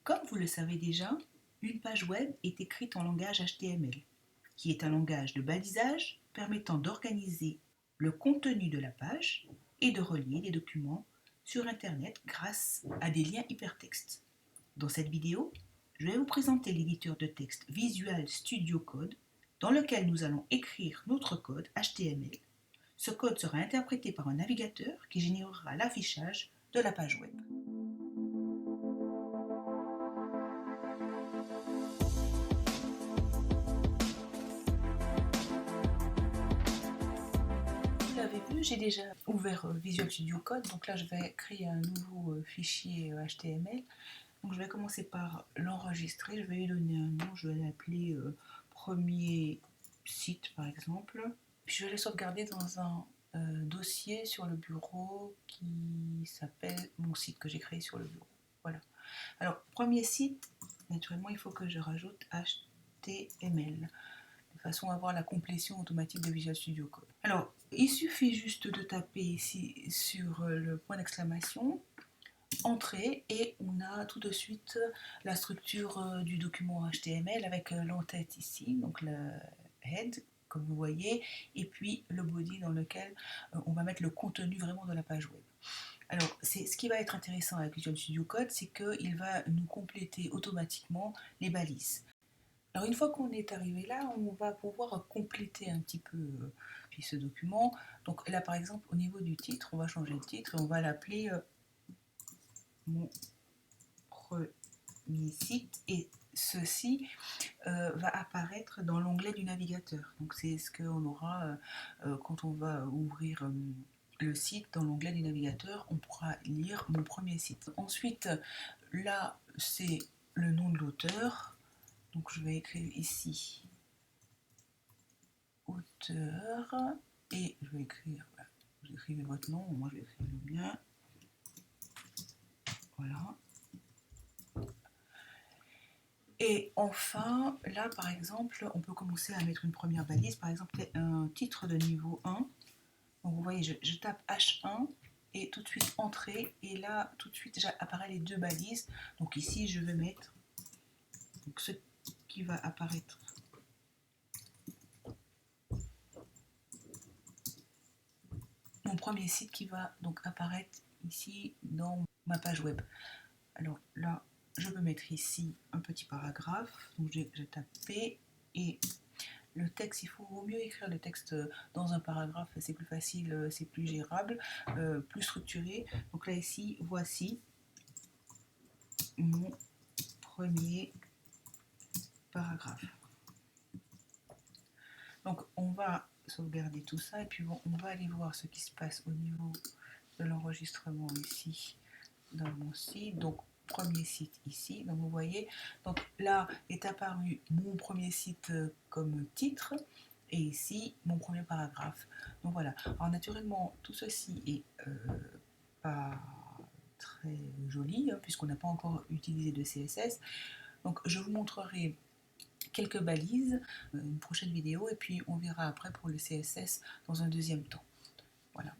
Comme vous le savez déjà, une page web est écrite en langage HTML, qui est un langage de balisage permettant d'organiser le contenu de la page et de relier des documents sur Internet grâce à des liens hypertextes. Dans cette vidéo, je vais vous présenter l'éditeur de texte Visual Studio Code dans lequel nous allons écrire notre code HTML. Ce code sera interprété par un navigateur qui générera l'affichage de la page web. Vous l'avez vu, j'ai déjà ouvert Visual Studio Code, donc là je vais créer un nouveau fichier HTML. Donc je vais commencer par l'enregistrer, je vais lui donner un nom, je vais l'appeler premier site par exemple. Puis je vais le sauvegarder dans un dossier sur le bureau qui s'appelle mon site que j'ai créé sur le bureau. Voilà. Alors premier site, naturellement il faut que je rajoute HTML de façon à avoir la complétion automatique de Visual Studio Code. Alors il suffit juste de taper ici sur le point d'exclamation entrée et on a tout de suite la structure du document HTML avec l'entête ici, donc le head comme vous voyez, et puis le body dans lequel on va mettre le contenu vraiment de la page web. Alors, ce qui va être intéressant avec Visual Studio Code, c'est qu'il va nous compléter automatiquement les balises. Alors, une fois qu'on est arrivé là, on va pouvoir compléter un petit peu ce document. Donc là, par exemple, au niveau du titre, on va changer le titre et on va l'appeler mon premier site, et ceci va apparaître dans l'onglet du navigateur. Donc c'est ce qu'on aura quand on va ouvrir le site. Dans l'onglet du navigateur, on pourra lire mon premier site. Ensuite, là c'est le nom de l'auteur, donc je vais écrire ici auteur et je vais écrire, vous écrivez votre nom, moi je vais écrire le mien, voilà. Et enfin, là par exemple, on peut commencer à mettre une première balise, par exemple un titre de niveau 1. Donc vous voyez, je tape H1 et tout de suite entrée, et là tout de suite apparaît les deux balises. Donc ici je vais mettre donc, ce qui va apparaître mon premier site qui va donc apparaître ici dans ma page web. Alors là, je peux mettre ici un petit paragraphe, donc je tape P, et le texte, il vaut mieux écrire le texte dans un paragraphe, c'est plus facile, c'est plus gérable, plus structuré. Donc là ici, voici mon premier paragraphe. Donc on va sauvegarder tout ça et puis bon, on va aller voir ce qui se passe au niveau de l'enregistrement ici dans mon site. Donc premier site ici, donc vous voyez, donc là est apparu mon premier site comme titre et ici mon premier paragraphe. Donc voilà, alors naturellement tout ceci est pas très joli puisqu'on n'a pas encore utilisé de CSS, donc je vous montrerai quelques balises, une prochaine vidéo, et puis on verra après pour le CSS dans un deuxième temps. Voilà.